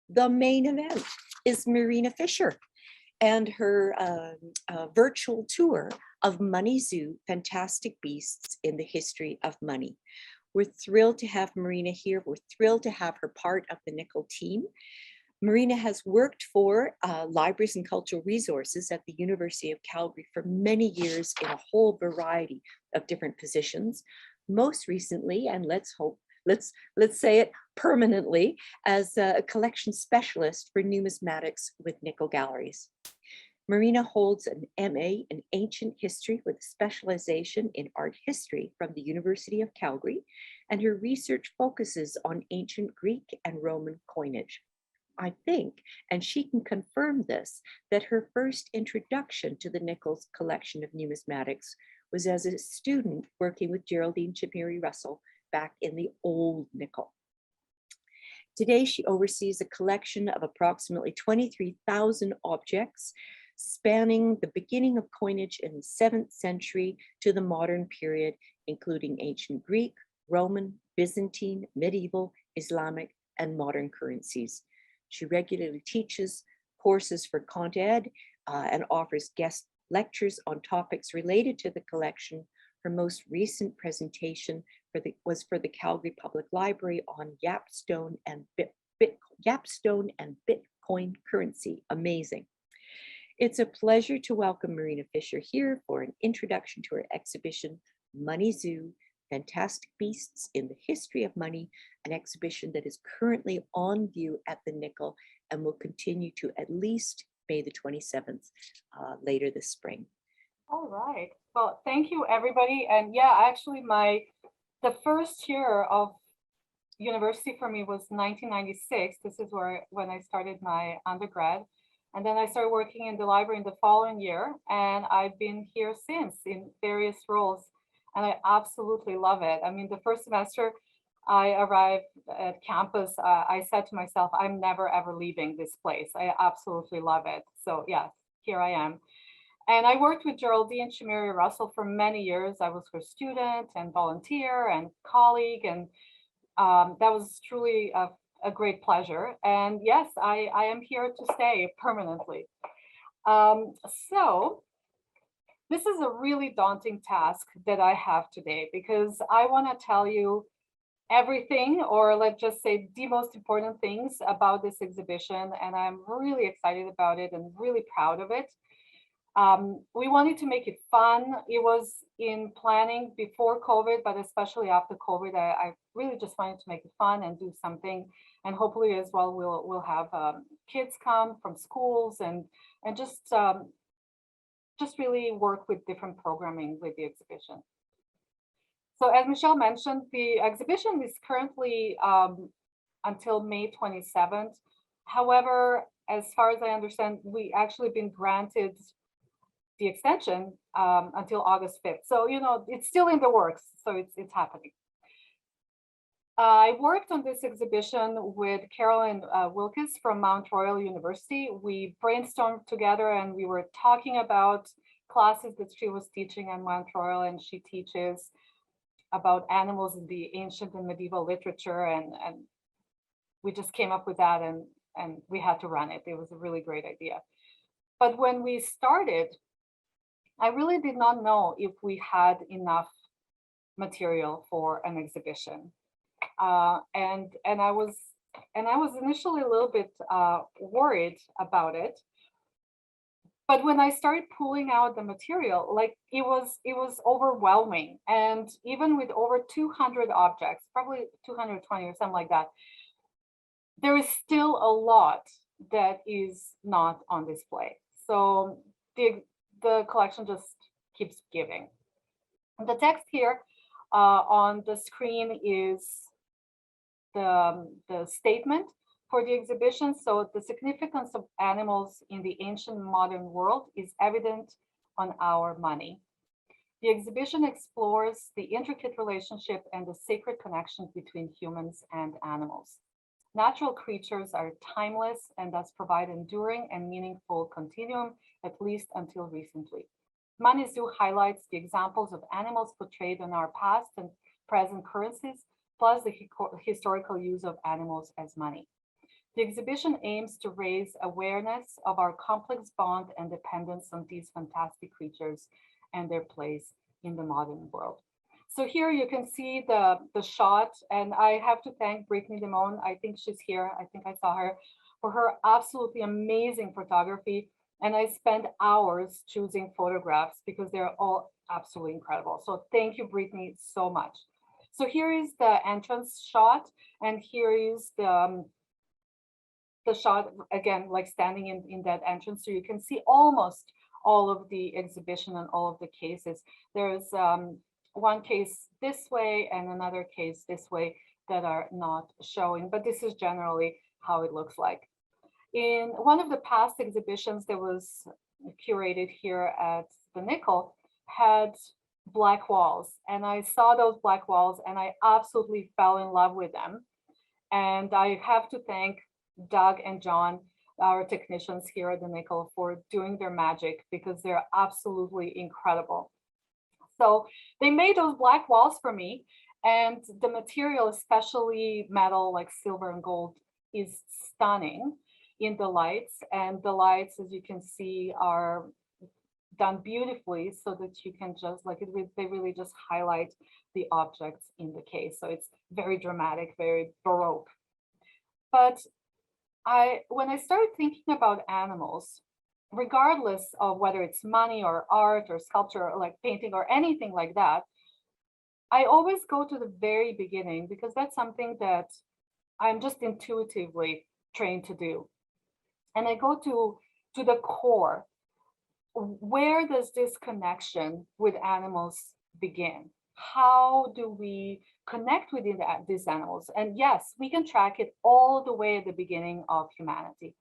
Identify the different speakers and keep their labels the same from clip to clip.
Speaker 1: the main event is Marina Fischer and her virtual tour of Money Zoo, Fantastic Beasts in the History of Money. We're thrilled to have Marina here. We're thrilled to have her part of the Nickle team. Marina has worked for libraries and cultural resources at the University of Calgary for many years in a whole variety of different positions. Most recently, and let's say it permanently, as a collection specialist for numismatics with Nickle Galleries. Marina holds an MA in Ancient History with a specialization in art history from the University of Calgary, and her research focuses on ancient Greek and Roman coinage. I think, and she can confirm this, that her first introduction to the Nickle's collection of numismatics was as a student working with Geraldine Chimeri Russell back in the old Nickle. Today, she oversees a collection of approximately 23,000 objects spanning the beginning of coinage in the 7th century to the modern period, including ancient Greek, Roman, Byzantine, medieval, Islamic, and modern currencies. She regularly teaches courses for Cont Ed and offers guest lectures on topics related to the collection. Her most recent presentation was for the Calgary Public Library on Yapstone and Bitcoin currency. Amazing. It's a pleasure to welcome Marina Fischer here for an introduction to her exhibition, Money Zoo, Fantastic Beasts in the History of Money, an exhibition that is currently on view at the Nickle and will continue to at least May the 27th later this spring.
Speaker 2: All right. Well, thank you, everybody. And yeah, actually, the first year of university for me was 1996. This is when I started my undergrad. And then I started working in the library in the following year. And I've been here since in various roles. And I absolutely love it. I mean, the first semester I arrived at campus, I said to myself, I'm never, ever leaving this place. I absolutely love it. So yeah, here I am. And I worked with Geraldine Chimeri Russell for many years. I was her student and volunteer and colleague. And that was truly a great pleasure. And yes, I am here to stay permanently. So this is a really daunting task that I have today, because I want to tell you everything, or let's just say the most important things about this exhibition. And I'm really excited about it and really proud of it. We wanted to make it fun. It was in planning before COVID, but especially after COVID, I really just wanted to make it fun and do something. And hopefully as well, we'll have kids come from schools and just really work with different programming with the exhibition. So as Michelle mentioned, the exhibition is currently until May 27th. However, as far as I understand, we actually been granted the extension until August 5th. So, you know, it's still in the works. So it's happening. I worked on this exhibition with Carolyn Wilkes from Mount Royal University. We brainstormed together and we were talking about classes that she was teaching at Mount Royal, and she teaches about animals in the ancient and medieval literature. And we just came up with that and we had to run it. It was a really great idea. But when we started, I really did not know if we had enough material for an exhibition. And I was initially a little bit worried about it. But when I started pulling out the material, like it was overwhelming. And even with over 200 objects, probably 220 or something like that, there is still a lot that is not on display. So the collection just keeps giving. The text here on the screen is the statement for the exhibition. So the significance of animals in the ancient modern world is evident on our money. The exhibition explores the intricate relationship and the sacred connection between humans and animals. Natural creatures are timeless and thus provide enduring and meaningful continuum, at least until recently. Money Zoo highlights the examples of animals portrayed in our past and present currencies, plus the historical use of animals as money. The exhibition aims to raise awareness of our complex bond and dependence on these fantastic creatures and their place in the modern world. So here you can see the shot, and I have to thank Brittany Demone. I think she's here. I think I saw her, for her absolutely amazing photography. And I spent hours choosing photographs because they're all absolutely incredible. So thank you, Brittany, so much. So here is the entrance shot, and here is the shot again, like standing in that entrance. So you can see almost all of the exhibition and all of the cases. There's one case this way and another case this way that are not showing, but this is generally how it looks like. In one of the past exhibitions that was curated here at the Nickle had black walls, and I saw those black walls and I absolutely fell in love with them. And I have to thank Doug and John, our technicians here at the Nickle, for doing their magic, because they're absolutely incredible. So they made those black walls for me, and the material, especially metal like silver and gold, is stunning in the lights. And the lights, as you can see, are done beautifully so that you can just like it, they really just highlight the objects in the case. So it's very dramatic, very Baroque. But when I started thinking about animals, regardless of whether it's money or art or sculpture or like painting or anything like that, I always go to the very beginning, because that's something that I'm just intuitively trained to do. And I go to the core. Where does this connection with animals begin? How do we connect with these animals? And yes, we can track it all the way at the beginning of humanity.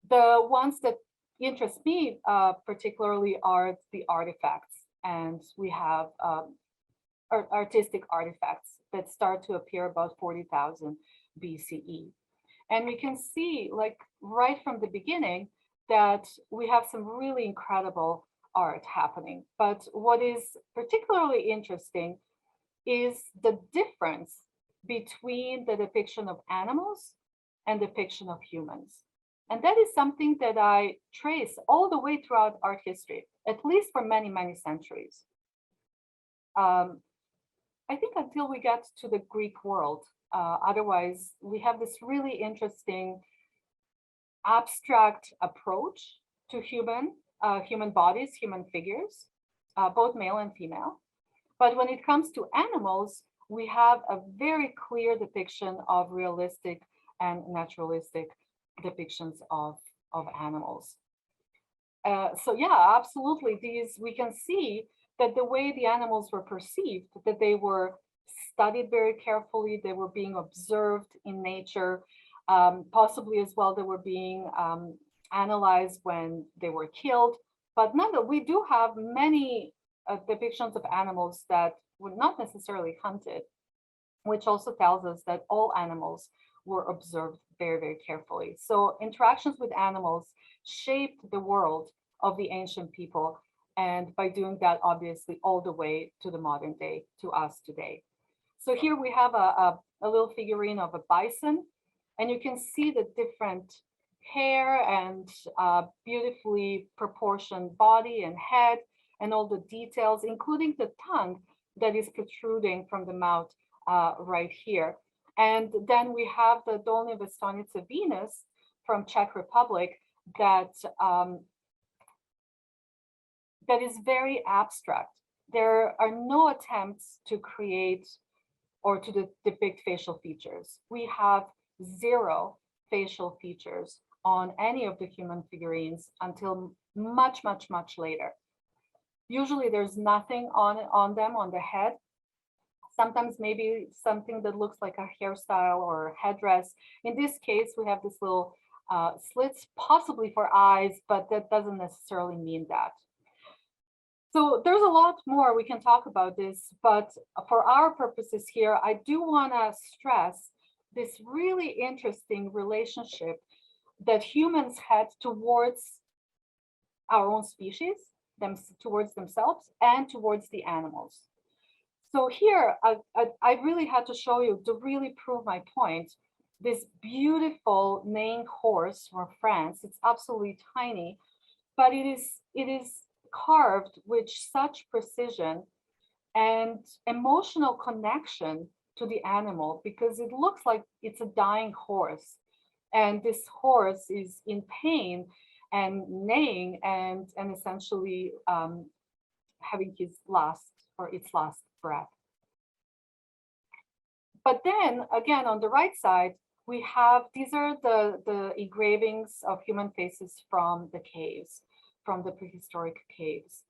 Speaker 2: The ones that interest me particularly are the artifacts, and we have artistic artifacts that start to appear about 40,000 BCE. And we can see, like right from the beginning, that we have some really incredible art happening. But what is particularly interesting is the difference between the depiction of animals and depiction of humans. And that is something that I trace all the way throughout art history, at least for many, many centuries. I think until we get to the Greek world. Otherwise, we have this really interesting abstract approach to human bodies, human figures, both male and female. But when it comes to animals, we have a very clear depiction of realistic and naturalistic depictions of animals. So yeah, absolutely. We can see that the way the animals were perceived, that they were studied very carefully, they were being observed in nature, possibly as well they were being analyzed when they were killed. But we do have many depictions of animals that were not necessarily hunted, which also tells us that all animals were observed very, very carefully. So interactions with animals shaped the world of the ancient people, and by doing that, obviously, all the way to the modern day, to us today. So here we have a little figurine of a bison, and you can see the different hair and beautifully proportioned body and head, and all the details, including the tongue that is protruding from the mouth right here. And then we have the Dolny Vestonica Venus from Czech Republic that that is very abstract. There are no attempts to create or to depict facial features. We have zero facial features on any of the human figurines until much, much, much later. Usually there's nothing on them, on the head. Sometimes maybe something that looks like a hairstyle or a headdress. In this case, we have this little slits, possibly for eyes, but that doesn't necessarily mean that. So there's a lot more we can talk about this, but for our purposes here, I do want to stress this really interesting relationship that humans had towards our own species, towards themselves, and towards the animals. So here, I really had to show you, to really prove my point, this beautiful neighing horse from France. It's absolutely tiny, but it is carved with such precision and emotional connection to the animal, because it looks like it's a dying horse. And this horse is in pain and neighing and essentially having his last or its last breath. But then again, on the right side, we have, these are the engravings of human faces from the caves, from the prehistoric caves.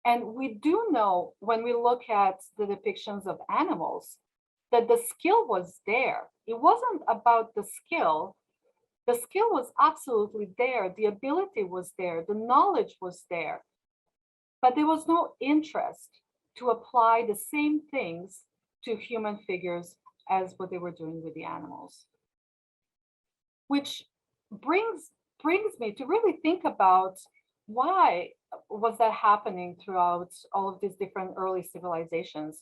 Speaker 2: And we do know, when we look at the depictions of animals, that the skill was there. It wasn't about the skill. The skill was absolutely there. The ability was there. The knowledge was there. But there was no interest to apply the same things to human figures as what they were doing with the animals. Which brings me to really think about, why was that happening throughout all of these different early civilizations?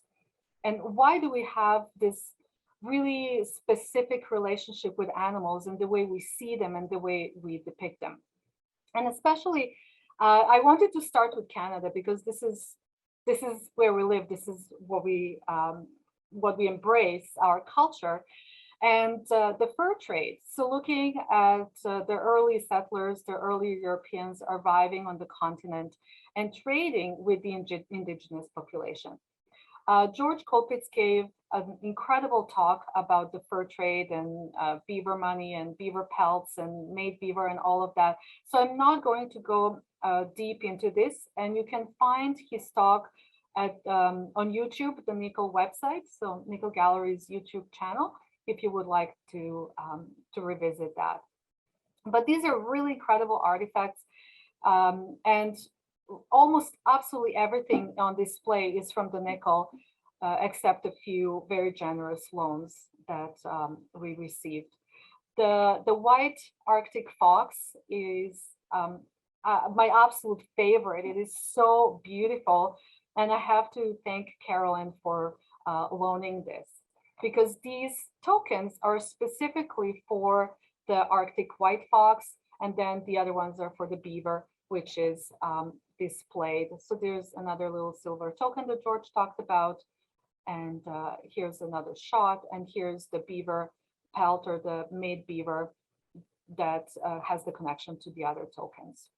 Speaker 2: And why do we have this really specific relationship with animals and the way we see them and the way we depict them? And especially, I wanted to start with Canada, because this is where we live. This is what we embrace, our culture, and the fur trade. So looking at the early settlers, the early Europeans arriving on the continent and trading with the indigenous population. George Colpitts gave an incredible talk about the fur trade and beaver money and beaver pelts and made beaver and all of that. So I'm not going to go deep into this, and you can find his talk at on YouTube, the Nickle website, so Nickle Gallery's YouTube channel, if you would like to revisit that. But these are really incredible artifacts, and almost absolutely everything on display is from the Nickle, except a few very generous loans that we received. The white Arctic fox is my absolute favorite. It is so beautiful, and I have to thank Carolyn for loaning this, because these tokens are specifically for the Arctic white fox, and then the other ones are for the beaver, which is displayed. So there's another little silver token that George talked about, and here's another shot, and here's the beaver pelt, or the made beaver, that has the connection to the other tokens.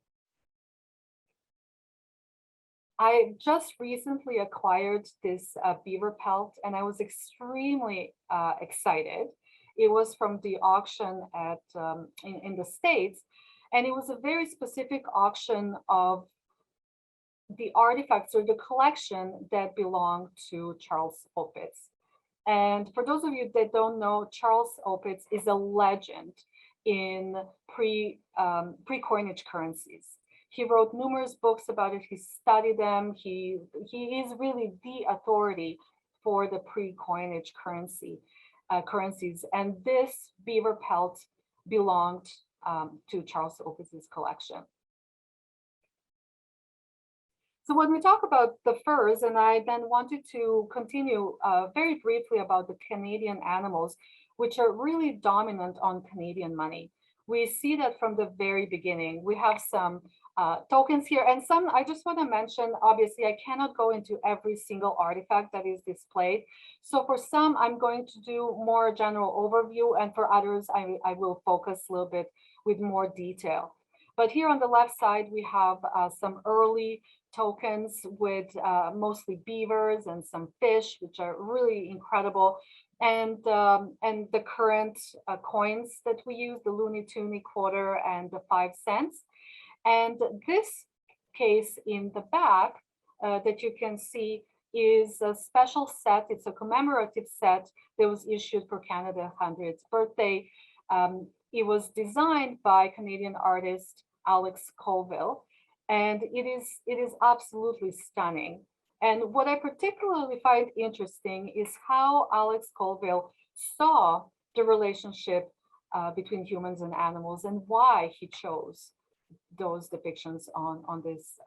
Speaker 2: I just recently acquired this beaver pelt, and I was extremely excited. It was from the auction at in the States, and it was a very specific auction of the artifacts or the collection that belonged to Charles Opitz. And for those of you that don't know, Charles Opitz is a legend in pre-coinage currencies. He wrote numerous books about it. He studied them. He is really the authority for the pre-coinage currencies. And this beaver pelt belonged to Charles Opitz's collection. So when we talk about the furs, and I then wanted to continue very briefly about the Canadian animals, which are really dominant on Canadian money. We see that from the very beginning. We have some tokens here, and some, I just want to mention, obviously I cannot go into every single artifact that is displayed. So for some, I'm going to do more general overview, and for others, I will focus a little bit with more detail. But here on the left side, we have some early tokens with mostly beavers and some fish, which are really incredible. And the current coins that we use, the Looney Tooney quarter and the 5 cents. And this case in the back that you can see is a special set. It's a commemorative set that was issued for Canada 100th birthday. It was designed by Canadian artist Alex Colville, and it is absolutely stunning. And what I particularly find interesting is how Alex Colville saw the relationship between humans and animals, and why he chose those depictions on this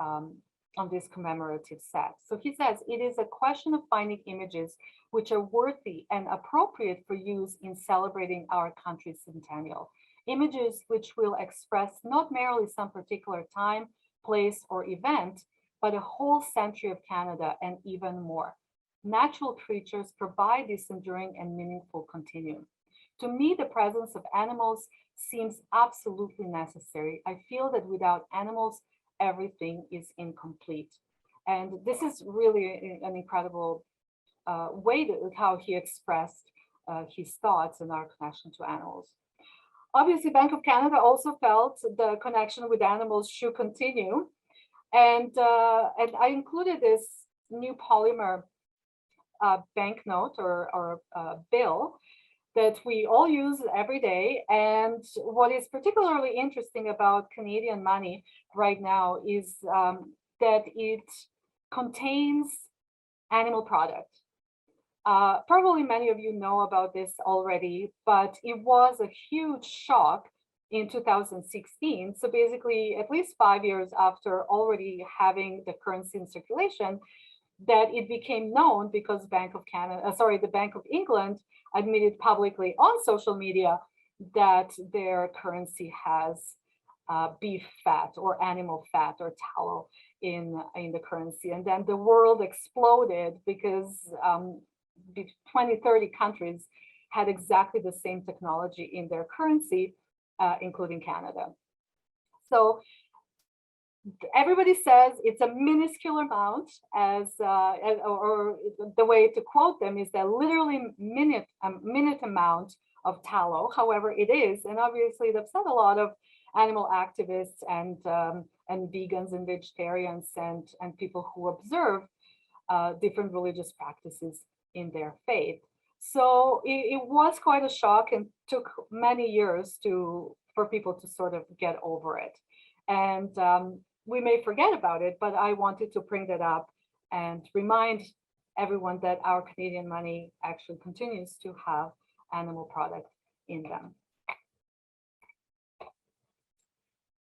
Speaker 2: on this commemorative set. So he says, it is a question of finding images which are worthy and appropriate for use in celebrating our country's centennial. Images which will express not merely some particular time, place, or event, but a whole century of Canada and even more. Natural creatures provide this enduring and meaningful continuum. To me, the presence of animals seems absolutely necessary. I feel that without animals, everything is incomplete. And this is really an incredible way to how he expressed his thoughts and our connection to animals. Obviously, Bank of Canada also felt the connection with animals should continue. And I included this new polymer banknote or bill that we all use every day. And what is particularly interesting about Canadian money right now is that it contains animal product. Probably many of you know about this already, but it was a huge shock in 2016. So basically, at least 5 years after already having the currency in circulation, that it became known because the Bank of England admitted publicly on social media that their currency has beef fat or animal fat or tallow in the currency. And then the world exploded because 20, 30 countries had exactly the same technology in their currency, including Canada. So everybody says it's a minuscule amount, or the way to quote them is that literally minute amount of tallow. However, it is, and obviously it upset a lot of animal activists and vegans and vegetarians and people who observe different religious practices in their faith. So it was quite a shock and took many years for people to sort of get over it. And we may forget about it, but I wanted to bring that up and remind everyone that our Canadian money actually continues to have animal products in them.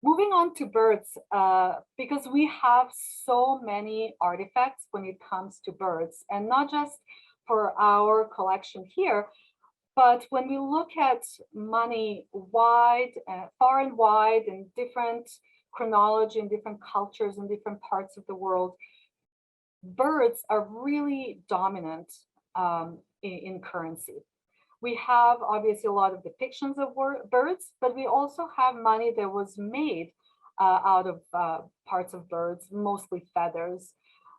Speaker 2: Moving on to birds, because we have so many artifacts when it comes to birds, and not just for our collection here, but when we look at money wide, far and wide, in different chronology, in different cultures, in different parts of the world, birds are really dominant in currency. We have obviously a lot of depictions of birds, but we also have money that was made out of parts of birds, mostly feathers.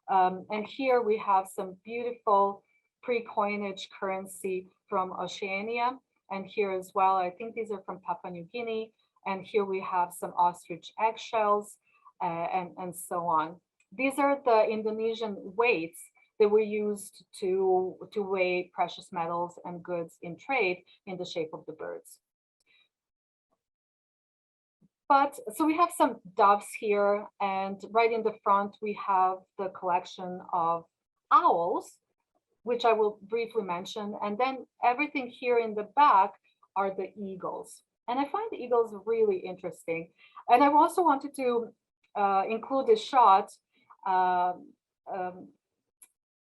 Speaker 2: And here we have some beautiful pre-coinage currency from Oceania. And here as well, I think these are from Papua New Guinea. And here we have some ostrich eggshells and so on. These are the Indonesian weights that were used to weigh precious metals and goods in trade in the shape of the birds. But so we have some doves here, and right in the front, we have the collection of owls, which I will briefly mention. And then everything here in the back are the eagles. And I find the eagles really interesting. And I also wanted to include this shot.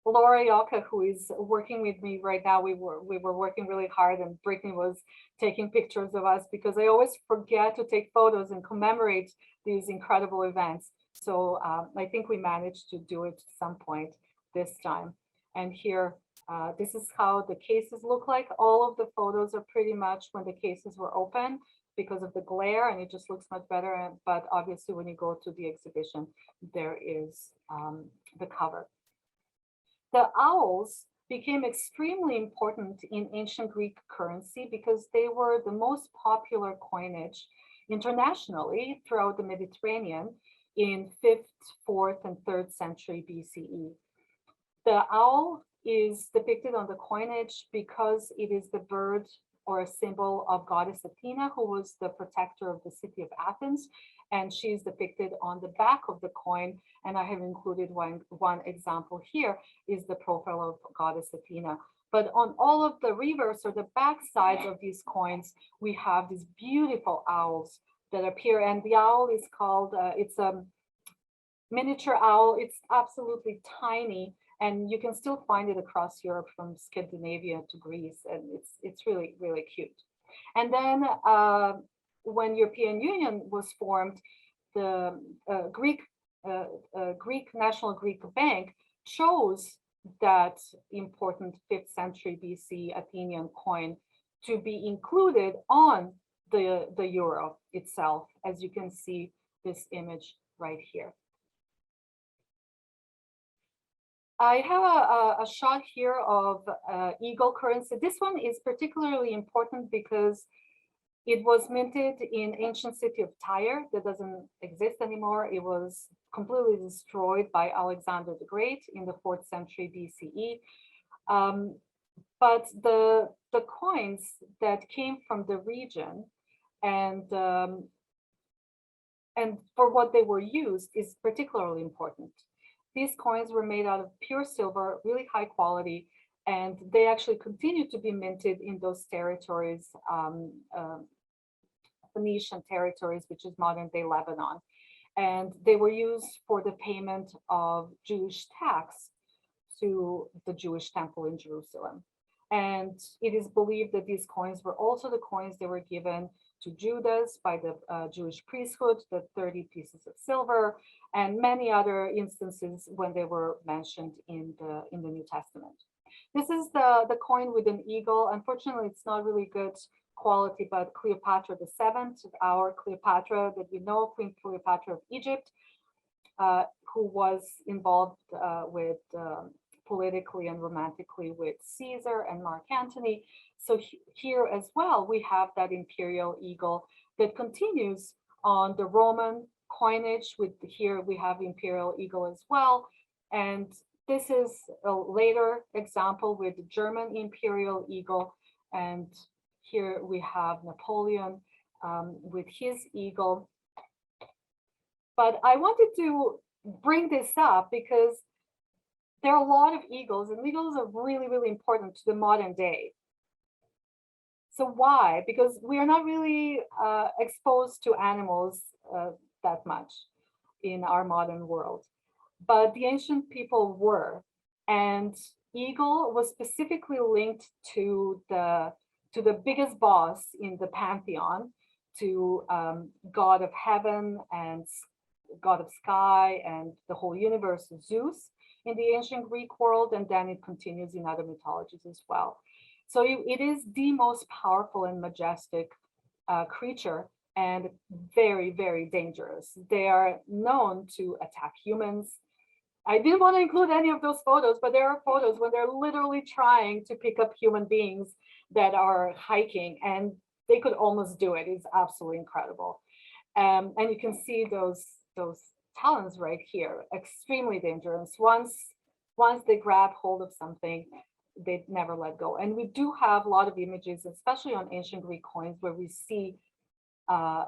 Speaker 2: Laura Yalka, who is working with me right now, we were working really hard, and Brittany was taking pictures of us because I always forget to take photos and commemorate these incredible events. So I think we managed to do it at some point this time. And here, this is how the cases look like. All of the photos are pretty much when the cases were open because of the glare, and it just looks much better. But obviously, when you go to the exhibition, there is the cover. The owls became extremely important in ancient Greek currency because they were the most popular coinage internationally throughout the Mediterranean in 5th, 4th, and 3rd century BCE. The owl is depicted on the coinage because it is the bird or a symbol of goddess Athena, who was the protector of the city of Athens. And she's depicted on the back of the coin. And I have included one example here is the profile of goddess Athena. But on all of the reverse or the back sides of these coins, we have these beautiful owls that appear. And the owl is called, miniature owl. It's absolutely tiny, and you can still find it across Europe from Scandinavia to Greece, and it's really, really cute. And then when European Union was formed, the Greek National Greek Bank chose that important 5th century BC Athenian coin to be included on the euro itself, as you can see this image right here. I have a shot here of eagle currency. This one is particularly important because it was minted in ancient city of Tyre that doesn't exist anymore. It was completely destroyed by Alexander the Great in the 4th century BCE. But the coins that came from the region and for what they were used is particularly important. These coins were made out of pure silver, really high quality, and they actually continue to be minted in those territories, Phoenician territories, which is modern day Lebanon. And they were used for the payment of Jewish tax to the Jewish temple in Jerusalem. And it is believed that these coins were also the coins that were given to Judas by the Jewish priesthood, the 30 pieces of silver, and many other instances when they were mentioned in the New Testament. This is the coin with an eagle. Unfortunately, it's not really good quality, but Cleopatra VII, our Cleopatra that we know, Queen Cleopatra of Egypt, who was involved with politically and romantically with Caesar and Mark Antony. So here as well, we have that imperial eagle that continues on the Roman coinage. With here we have imperial eagle as well. And this is a later example with the German imperial eagle. And here we have Napoleon with his eagle. But I wanted to bring this up because there are a lot of eagles, and eagles are really, really important to the modern day. So why? Because we are not really exposed to animals that much in our modern world, but the ancient people were, and eagle was specifically linked to the biggest boss in the pantheon, to God of heaven and God of sky and the whole universe, Zeus, in the ancient Greek world, and then it continues in other mythologies as well. So it is the most powerful and majestic creature, and very, very dangerous. They are known to attack humans. I didn't want to include any of those photos, but there are photos when they're literally trying to pick up human beings that are hiking, and they could almost do it. It's absolutely incredible. And you can see those talons right here, extremely dangerous. Once they grab hold of something, they never let go. And we do have a lot of images, especially on ancient Greek coins, where we see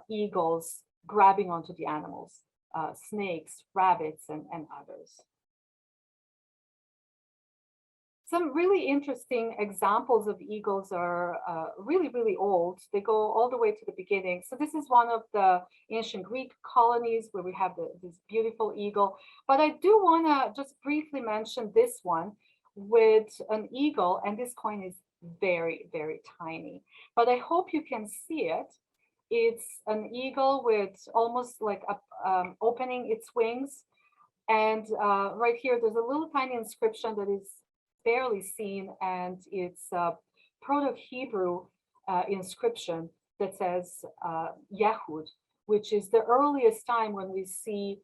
Speaker 2: eagles grabbing onto the animals, snakes, rabbits, and others. Some really interesting examples of eagles are really, really old. They go all the way to the beginning. So this is one of the ancient Greek colonies where we have this beautiful eagle. But I do want to just briefly mention this one with an eagle, and this coin is very, very tiny. But I hope you can see it. It's an eagle with almost like opening its wings. And right here, there's a little tiny inscription that is barely seen, and it's a Proto-Hebrew inscription that says Yehud, which is the earliest time when we see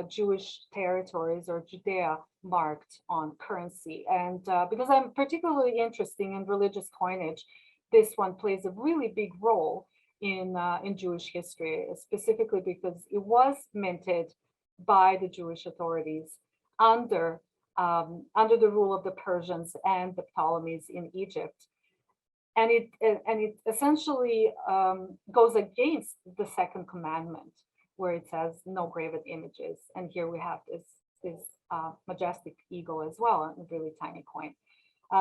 Speaker 2: Jewish territories or Judea marked on currency. And because I'm particularly interested in religious coinage, this one plays a really big role in Jewish history, specifically because it was minted by the Jewish authorities under the rule of the Persians and the Ptolemies in Egypt. And it essentially goes against the second commandment, where it says no graven images. And here we have this majestic eagle as well, a really tiny coin.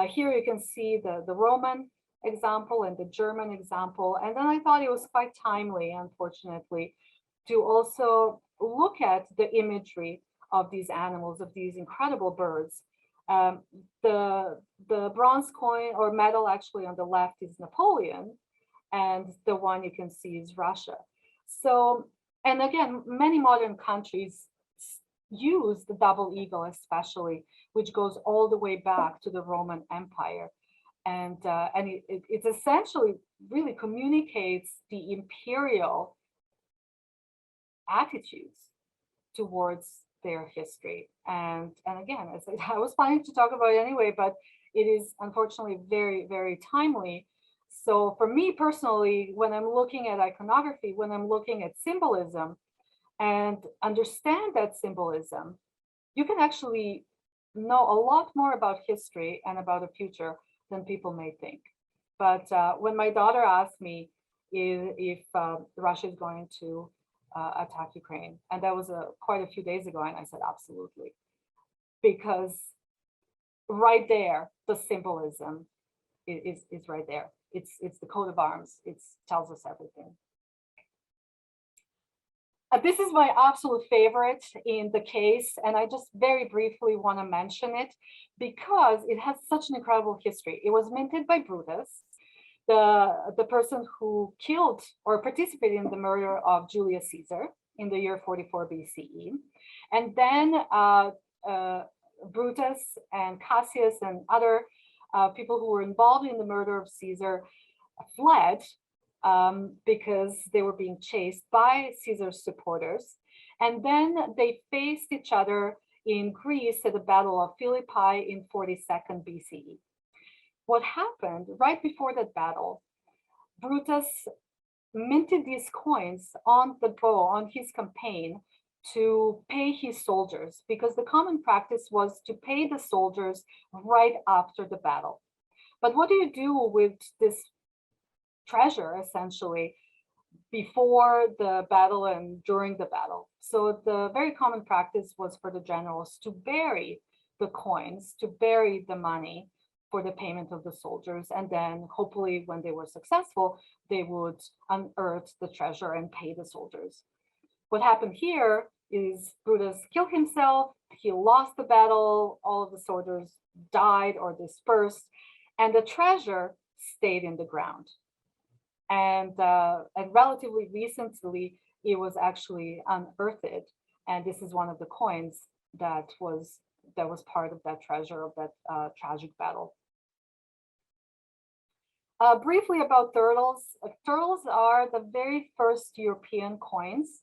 Speaker 2: Here you can see the Roman example and the German example. And then I thought it was quite timely, unfortunately, to also look at the imagery of these animals, of these incredible birds. Um, the bronze coin or medal actually on the left is Napoleon, and the one you can see is Russia. So, and again, many modern countries use the double eagle especially, which goes all the way back to the Roman Empire. And it essentially really communicates the imperial attitudes towards their history. And again, as I was planning to talk about it anyway, but it is unfortunately very, very timely. So for me personally, when I'm looking at iconography, when I'm looking at symbolism and understand that symbolism, you can actually know a lot more about history and about the future than people may think. But when my daughter asked me if Russia is going to attack Ukraine, and that was quite a few days ago, and I said absolutely, because right there, the symbolism is right there. It's the coat of arms. It tells us everything. This is my absolute favorite in the case, and I just very briefly want to mention it because it has such an incredible history. It was minted by Brutus, the person who killed or participated in the murder of Julius Caesar in the year 44 BCE. And then Brutus and Cassius and other people who were involved in the murder of Caesar fled because they were being chased by Caesar's supporters. And then they faced each other in Greece at the Battle of Philippi in 42nd BCE. What happened right before that battle, Brutus minted these coins on the bow, on his campaign, to pay his soldiers, because the common practice was to pay the soldiers right after the battle. But what do you do with this treasure, essentially, before the battle and during the battle? So the very common practice was for the generals to bury the coins, to bury the money for the payment of the soldiers. And then hopefully when they were successful, they would unearth the treasure and pay the soldiers. What happened here is Brutus killed himself, he lost the battle, all of the soldiers died or dispersed, and the treasure stayed in the ground. And relatively recently, it was actually unearthed. And this is one of the coins that was part of that treasure of that tragic battle. Briefly about turtles. Turtles are the very first European coins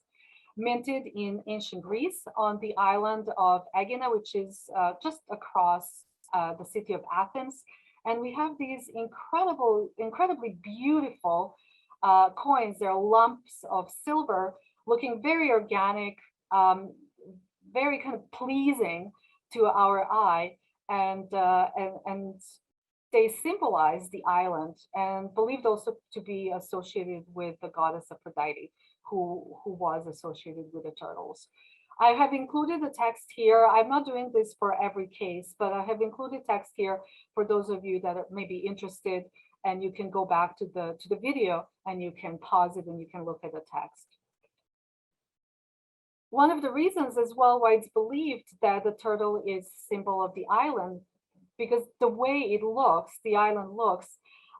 Speaker 2: minted in ancient Greece on the island of Aegina, which is just across the city of Athens. And we have these incredibly beautiful coins. They're lumps of silver, looking very organic, very kind of pleasing to our eye, and they symbolize the island and believed also to be associated with the goddess Aphrodite, who was associated with the turtles. I have included the text here. I'm not doing this for every case, but I have included text here for those of you that may be interested, and you can go back to the video and you can pause it and you can look at the text. One of the reasons as well why it's believed that the turtle is symbol of the island, because the way it looks, the island looks,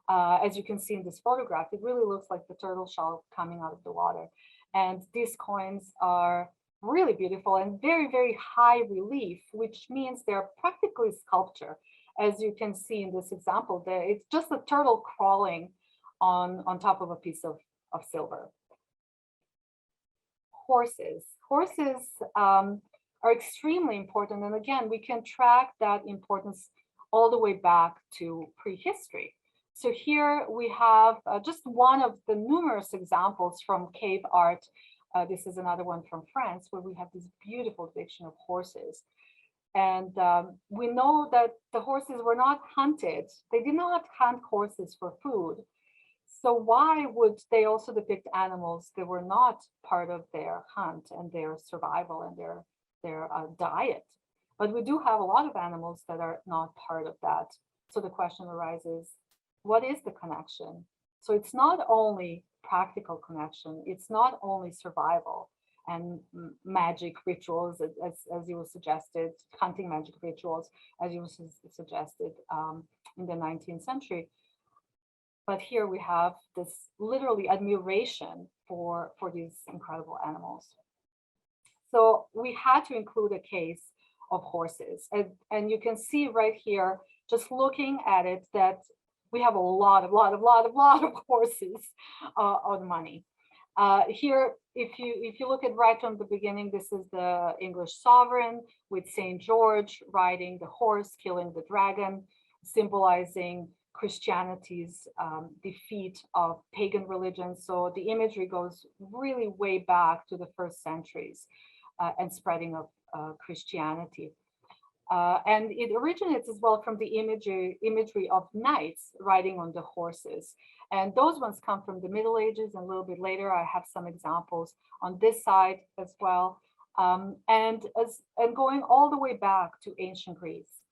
Speaker 2: as you can see in this photograph, it really looks like the turtle shell coming out of the water. And these coins are really beautiful and very, very high relief, which means they're practically sculpture. As you can see in this example, it's just a turtle crawling on top of a piece of silver. Horses are extremely important. And again, we can track that importance all the way back to prehistory. So here we have just one of the numerous examples from cave art. This is another one from France, where we have this beautiful depiction of horses. And we know that the horses were not hunted. They did not hunt horses for food. So why would they also depict animals that were not part of their hunt and their survival and their diet? But we do have a lot of animals that are not part of that. So the question arises, what is the connection? So it's not only practical connection, it's not only survival. and magic rituals, as you suggested, hunting magic rituals, as you suggested in the 19th century. But here we have this literally admiration for these incredible animals. So we had to include a case of horses. And you can see right here, just looking at it, that we have a lot of horses on money. Here, if you look at right from the beginning, this is the English sovereign with St. George riding the horse, killing the dragon, symbolizing Christianity's defeat of pagan religion. So the imagery goes really way back to the first centuries and spreading of Christianity. And it originates as well from the imagery of knights riding on the horses. And those ones come from the Middle Ages, and a little bit later, I have some examples on this side as well. And going all the way back to ancient Greece.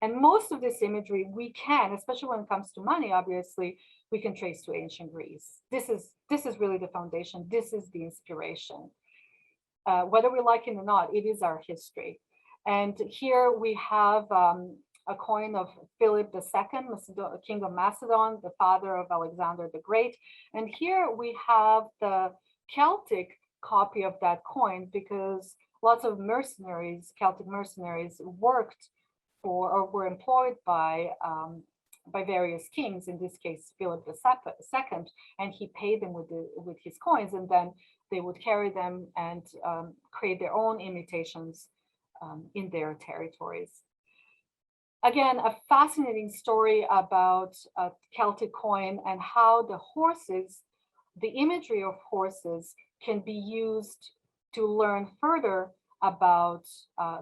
Speaker 2: And most of this imagery we can, especially when it comes to money, obviously, we can trace to ancient Greece. This is really the foundation. This is the inspiration. Whether we like it or not, it is our history. And here we have a coin of Philip II, King of Macedon, the father of Alexander the Great. And here we have the Celtic copy of that coin, because lots of mercenaries, Celtic mercenaries, worked for or were employed by various kings, in this case Philip II, and he paid them with his coins, and then they would carry them and create their own imitations in their territories. Again, a fascinating story about a Celtic coin and how the horses, the imagery of horses, can be used to learn further about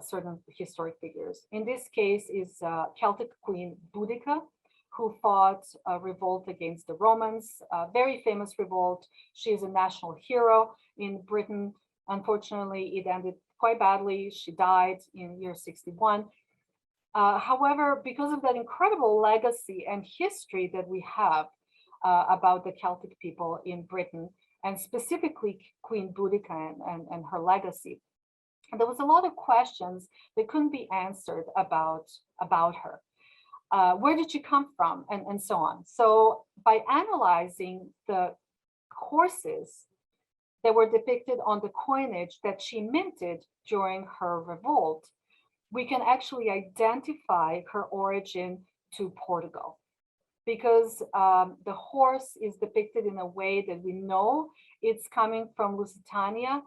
Speaker 2: certain historic figures. In this case is Celtic Queen Boudica, who fought a revolt against the Romans, a very famous revolt. She is a national hero in Britain. Unfortunately, it ended quite badly. She died in year 61. However, because of that incredible legacy and history that we have about the Celtic people in Britain, and specifically Queen Boudica and her legacy, there was a lot of questions that couldn't be answered about her. Where did she come from, and so on. So by analyzing the horses that were depicted on the coinage that she minted during her revolt, we can actually identify her origin to Portugal, because the horse is depicted in a way that we know it's coming from Lusitania,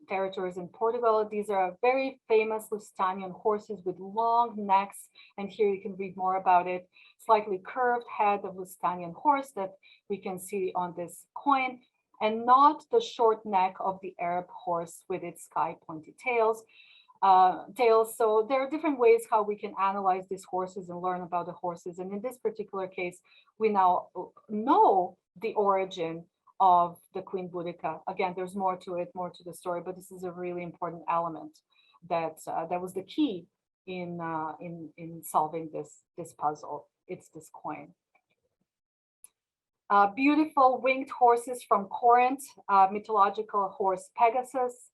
Speaker 2: territories in Portugal. These are very famous Lusitanian horses with long necks, and here you can read more about it. Slightly curved head of Lusitanian horse that we can see on this coin, and not the short neck of the Arab horse with its sky pointy tails. So there are different ways how we can analyze these horses and learn about the horses. And in this particular case, we now know the origin of the Queen Boudica. Again, there's more to it, more to the story, but this is a really important element that was the key in solving this puzzle. It's this coin. Beautiful winged horses from Corinth, mythological horse Pegasus.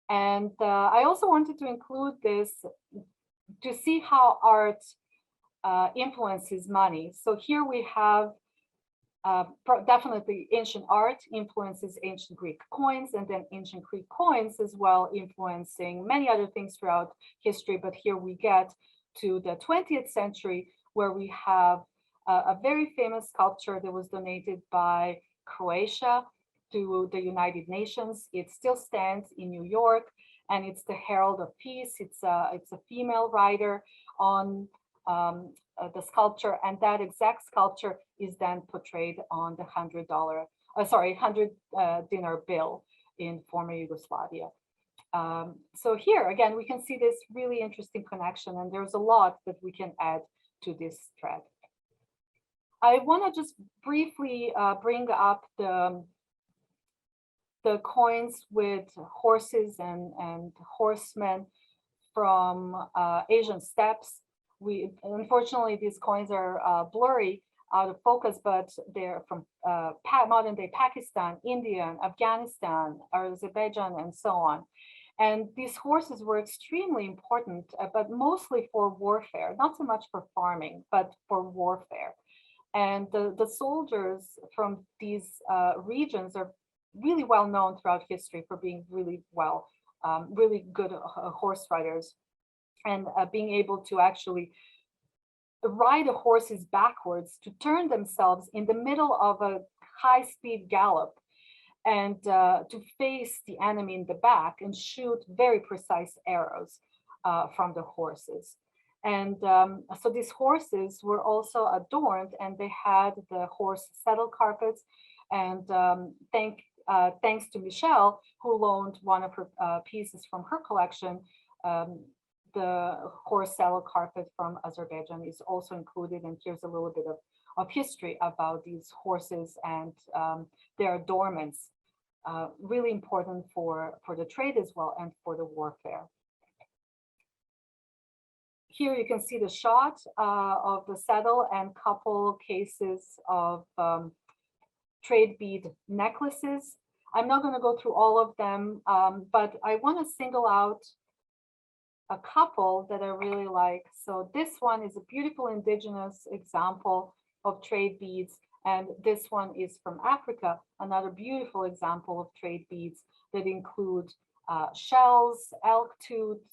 Speaker 2: And I also wanted to include this to see how art influences money. So here we have definitely ancient art influences ancient Greek coins, and then ancient Greek coins as well influencing many other things throughout history. But here we get to the 20th century, where we have a very famous sculpture that was donated by Croatia to the United Nations. It still stands in New York, and it's the Herald of Peace. It's a female rider on the sculpture, and that exact sculpture is then portrayed on the $100 dinar bill in former Yugoslavia. So here again, we can see this really interesting connection, and there's a lot that we can add to this thread. I want to just briefly bring up the coins with horses and horsemen from Asian steppes. Unfortunately, these coins are blurry, out of focus, but they're from modern day Pakistan, India, Afghanistan, Azerbaijan, and so on. And these horses were extremely important, but mostly for warfare, not so much for farming, but for warfare. And the soldiers from these regions are really well known throughout history for being really really good horse riders, and being able to actually ride the horses backwards to turn themselves in the middle of a high-speed gallop and to face the enemy in the back and shoot very precise arrows from the horses. And so these horses were also adorned, and they had the horse saddle carpets. And thanks to Michelle, who loaned one of her pieces from her collection, the horse saddle carpet from Azerbaijan is also included. And here's a little bit of history about these horses and their adornments, really important for the trade as well and for the warfare. Here you can see the shot of the saddle and couple cases of trade bead necklaces. I'm not going to go through all of them, but I want to single out a couple that I really like. So this one is a beautiful indigenous example of trade beads, and this one is from Africa, another beautiful example of trade beads that include shells, elk tooth,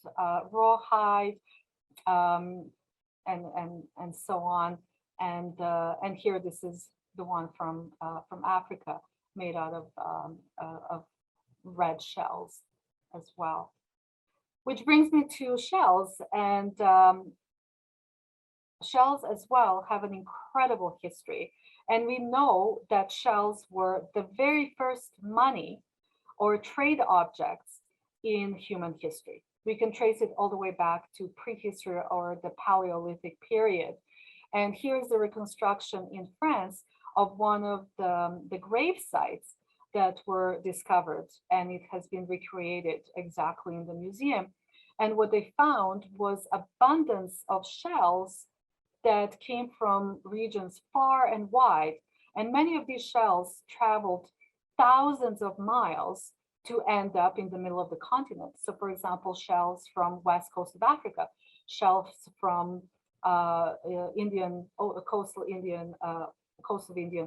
Speaker 2: rawhide, and so on. And here, this is the one from Africa, made out of red shells as well. Which brings me to shells, and shells as well have an incredible history. And we know that shells were the very first money or trade objects in human history. We can trace it all the way back to prehistory or the Paleolithic period. And here's the reconstruction in France of one of the grave sites that were discovered, and it has been recreated exactly in the museum. And what they found was abundance of shells that came from regions far and wide. And many of these shells traveled thousands of miles to end up in the middle of the continent. So for example, shells from west coast of Africa, shells from coastal Indian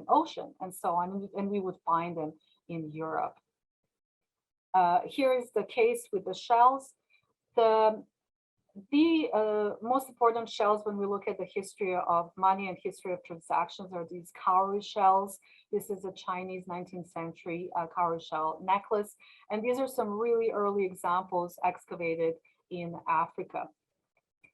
Speaker 2: Ocean, and so on. And we would find them in Europe. Here is the case with the shells. The most important shells when we look at the history of money and history of transactions are these cowrie shells. This is a Chinese 19th century cowrie shell necklace. And these are some really early examples excavated in Africa.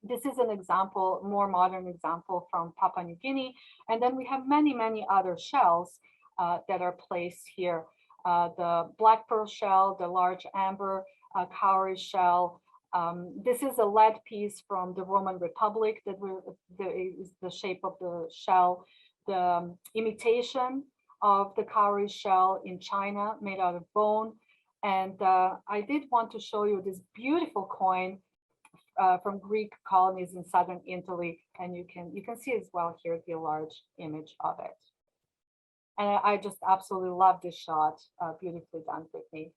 Speaker 2: This is an example, more modern example from Papua New Guinea. And then we have many, many other shells that are placed here. The black pearl shell, the large amber cowrie shell. This is a lead piece from the Roman Republic that is the shape of the shell. The imitation of the cowrie shell in China, made out of bone. And I did want to show you this beautiful coin from Greek colonies in southern Italy, and you can see as well here the large image of it. And I just absolutely love this shot, beautifully done, Brittany.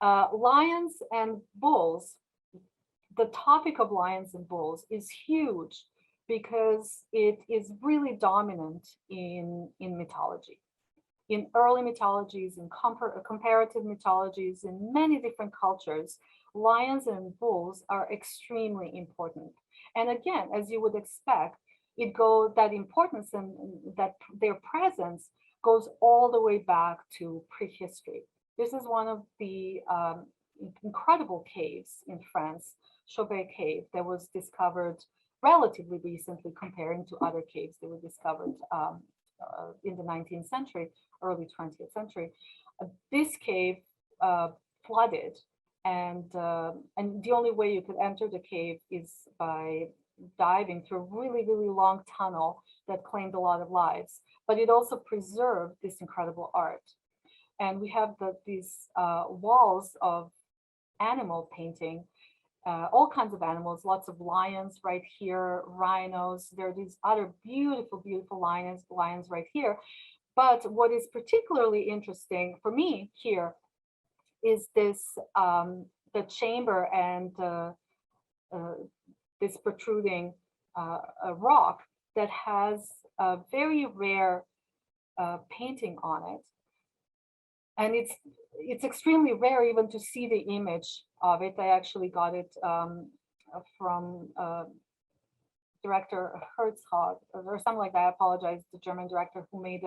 Speaker 2: Lions and bulls. The topic of lions and bulls is huge because it is really dominant in mythology. In early mythologies, in comparative mythologies, in many different cultures, lions and bulls are extremely important. And again, as you would expect, that importance and that their presence goes all the way back to prehistory. This is one of the incredible caves in France, Chauvet Cave, that was discovered relatively recently comparing to other caves that were discovered in the 19th century, early 20th century. This cave flooded, and the only way you could enter the cave is by diving through a really, really long tunnel that claimed a lot of lives. But it also preserved this incredible art. And we have these walls of animal painting. all kinds of animals, lots of lions right here, rhinos. There are these other beautiful, beautiful lions right here. But what is particularly interesting for me here is this, the chamber and this protruding a rock that has a very rare painting on it. And it's extremely rare even to see the image of it. I actually got it from director Herzog or something like that. I apologize, the German director who made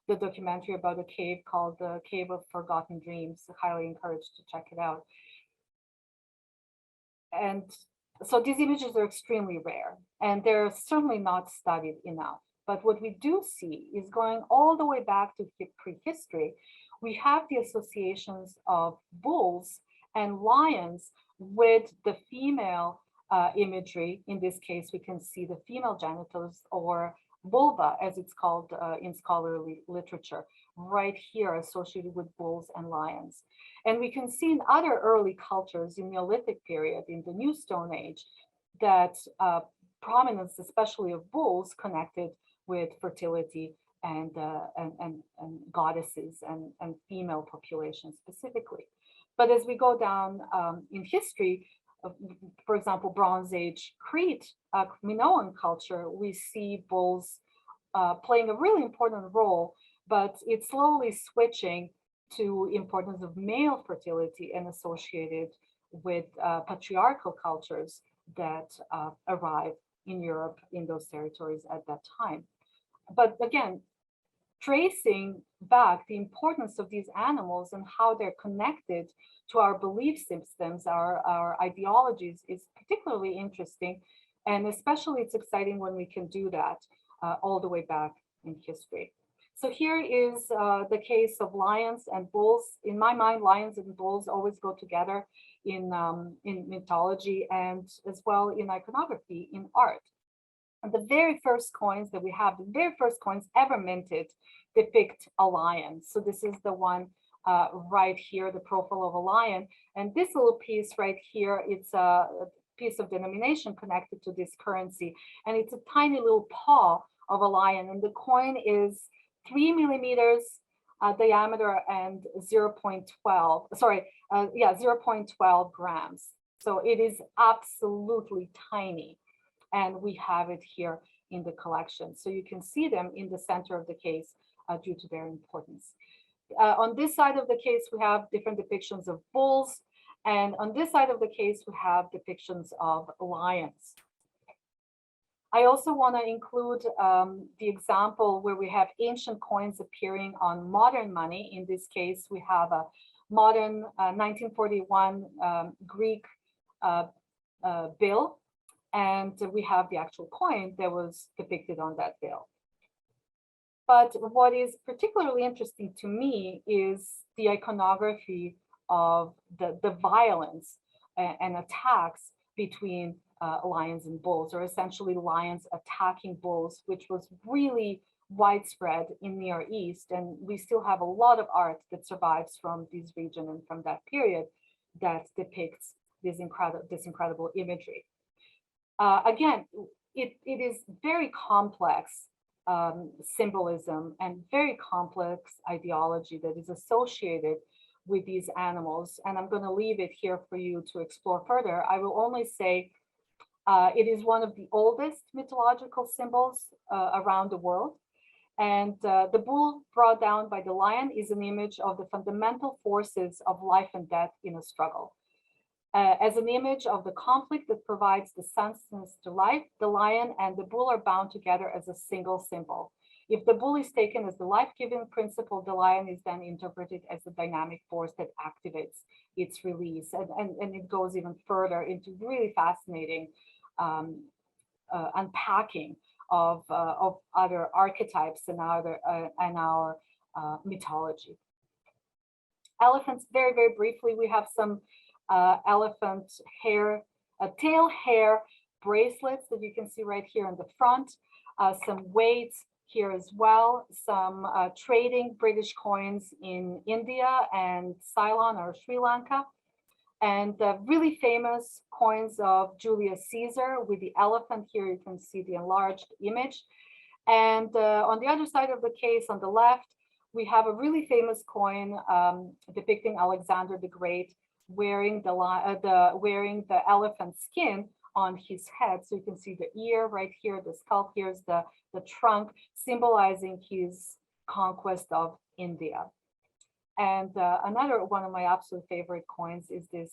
Speaker 2: the documentary about a cave called the Cave of Forgotten Dreams. Highly encouraged to check it out. And so these images are extremely rare, and they're certainly not studied enough. But what we do see is going all the way back to prehistory. We have the associations of bulls and lions with the female imagery. In this case, we can see the female genitals, or vulva, as it's called in scholarly literature, right here associated with bulls and lions. And we can see in other early cultures in Neolithic period, in the New Stone Age, that prominence, especially of bulls, connected with fertility and goddesses and female populations specifically. But as we go down in history, for example, Bronze Age Crete, Minoan culture, we see bulls playing a really important role, but it's slowly switching to importance of male fertility and associated with patriarchal cultures that arrive in Europe in those territories at that time. But again, tracing back the importance of these animals and how they're connected to our belief systems, our ideologies, is particularly interesting. And especially it's exciting when we can do that all the way back in history. So here is the case of lions and bulls. In my mind, lions and bulls always go together in mythology and as well in iconography, in art. And the very first coins that we have, the very first coins ever minted, depict a lion. So this is the one right here, the profile of a lion. And this little piece right here, it's a piece of denomination connected to this currency. And it's a tiny little paw of a lion. And the coin is 3 millimeters diameter and 0.12 grams. So it is absolutely tiny. And we have it here in the collection. So you can see them in the center of the case due to their importance. On this side of the case, we have different depictions of bulls. And on this side of the case, we have depictions of lions. I also want to include the example where we have ancient coins appearing on modern money. In this case, we have a modern 1941 Greek bill. And we have the actual coin that was depicted on that bill. But what is particularly interesting to me is the iconography of the violence and attacks between lions and bulls, or essentially lions attacking bulls, which was really widespread in Near East. And we still have a lot of art that survives from this region and from that period that depicts this incredible imagery. Again, it is very complex symbolism and very complex ideology that is associated with these animals. And I'm going to leave it here for you to explore further. I will only say it is one of the oldest mythological symbols around the world. And the bull brought down by the lion is an image of the fundamental forces of life and death in a struggle. As an image of the conflict that provides the sustenance to life, the lion and the bull are bound together as a single symbol. If the bull is taken as the life-giving principle, the lion is then interpreted as the dynamic force that activates its release. And it goes even further into really fascinating unpacking of other archetypes and our mythology. Elephants, very, very briefly, we have some elephant hair, tail hair bracelets that you can see right here in the front, some weights here as well, some trading British coins in India and Ceylon or Sri Lanka. and really famous coins of Julius Caesar with the elephant. Here you can see the enlarged image. And on the other side of the case, on the left, we have a really famous coin depicting Alexander the Great wearing the elephant skin on his head. So you can see the ear right here, the skull. Here's the trunk, symbolizing his conquest of India. And another one of my absolute favorite coins is this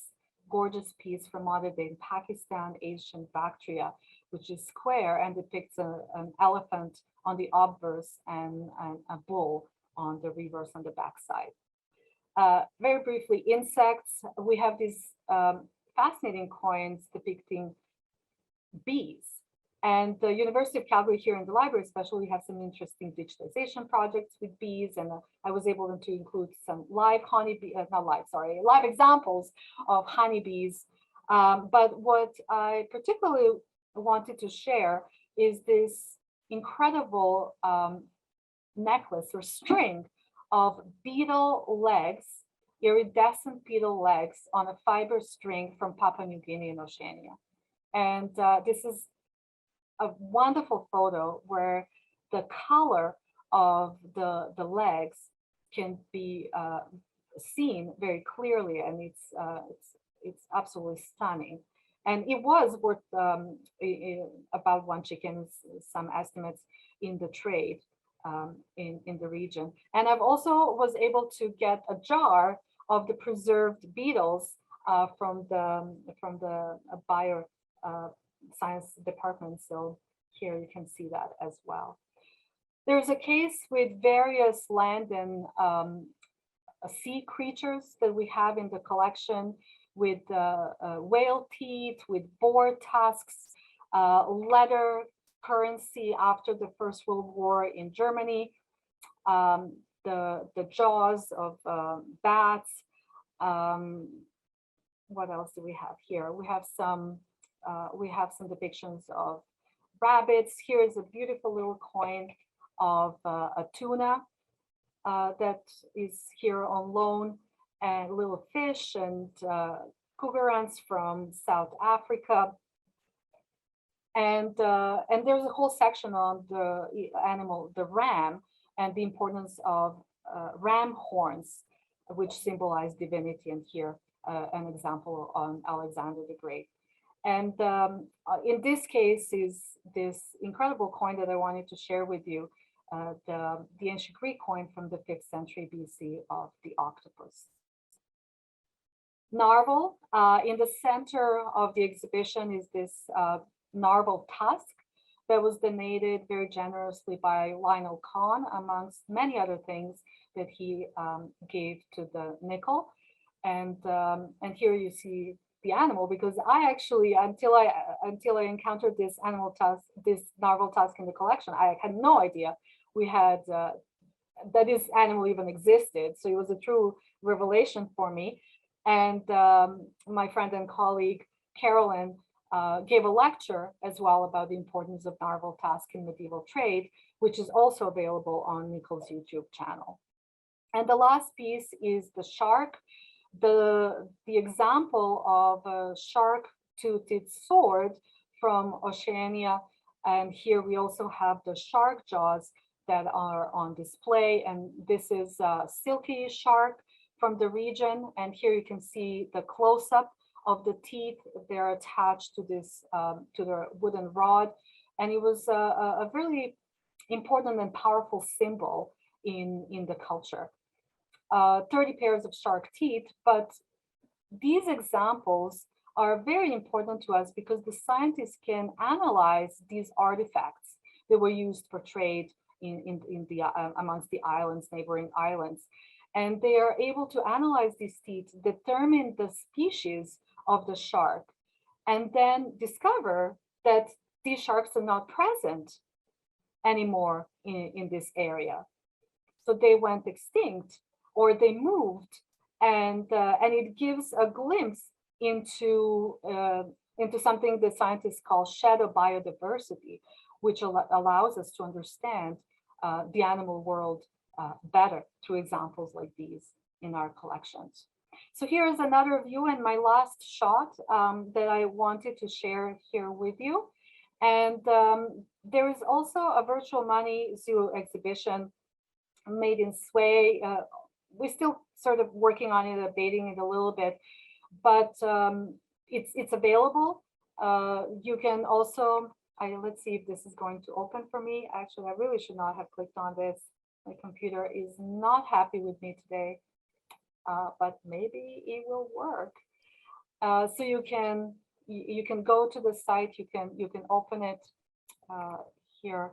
Speaker 2: gorgeous piece from modern day Pakistan, Asian Bactria, which is square and depicts an elephant on the obverse and a bull on the reverse on the backside. Very briefly, insects. We have these fascinating coins depicting bees. And the University of Calgary here in the library especially have some interesting digitalization projects with bees. And I was able to include some live live examples of honeybees. But what I particularly wanted to share is this incredible necklace or string of beetle legs, iridescent beetle legs on a fiber string from Papua New Guinea and Oceania. And this is a wonderful photo where the color of the legs can be seen very clearly, and it's absolutely stunning. And it was worth about one chicken, some estimates in the trade in the region. And I've also was able to get a jar of the preserved beetles from the bio science department. So here you can see that as well. There's a case with various land and sea creatures that we have in the collection, with whale teeth, with boar tusks, leather currency after the First World War in Germany, the jaws of bats. What else do we have here? We have some depictions of rabbits. Here is a beautiful little coin of a tuna that is here on loan, and little fish and cougarants from South Africa. And there's a whole section on the animal, the ram, and the importance of ram horns, which symbolize divinity. And here an example on Alexander the Great. And in this case is this incredible coin that I wanted to share with you, the ancient Greek coin from the 5th century BC of the octopus. Narval, in the center of the exhibition is this narval tusk that was donated very generously by Lionel Kahn, amongst many other things that he gave to the Nickle. And here you see the animal, because I actually, until I encountered this animal tusk, this narval tusk in the collection, I had no idea we had that this animal even existed. So it was a true revelation for me. And my friend and colleague Carolyn gave a lecture as well about the importance of narval tusk in medieval trade, which is also available on Nickle's YouTube channel. And the last piece is the shark. The example of a shark-toothed sword from Oceania. And here we also have the shark jaws that are on display. And this is a silky shark from the region. And here you can see the close-up of the teeth. They're attached to this, to the wooden rod. And it was a really important and powerful symbol in the culture. 30 pairs of shark teeth, but these examples are very important to us because the scientists can analyze these artifacts that were used for trade in the amongst the islands, neighboring islands, and they are able to analyze these teeth, determine the species of the shark, and then discover that these sharks are not present anymore in this area. So they went extinct, or they moved, and it gives a glimpse into something that scientists call shadow biodiversity, which allows us to understand the animal world better through examples like these in our collections. So here is another view and my last shot that I wanted to share here with you. And there is also a virtual money zoo exhibition made in Sway. We're still sort of working on it, updating it a little bit, but it's available. You can also, let's see if this is going to open for me. Actually, I really should not have clicked on this. My computer is not happy with me today, but maybe it will work. So you can go to the site. You can open it here.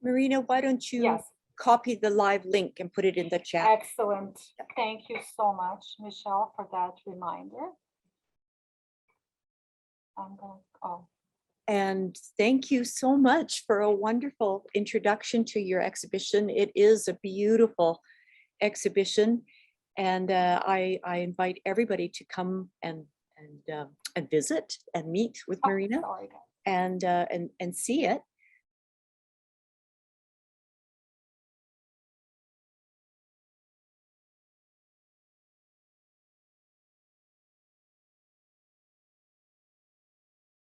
Speaker 1: Marina, why don't you
Speaker 2: Yes.
Speaker 1: copy the live link and put it in the chat?
Speaker 2: Excellent. Thank you so much, Michelle, for that reminder. I'm going to,
Speaker 1: And thank you so much for a wonderful introduction to your exhibition. It is a beautiful exhibition, and I invite everybody to come and visit and meet with Marina
Speaker 2: sorry, guys.
Speaker 1: and see it.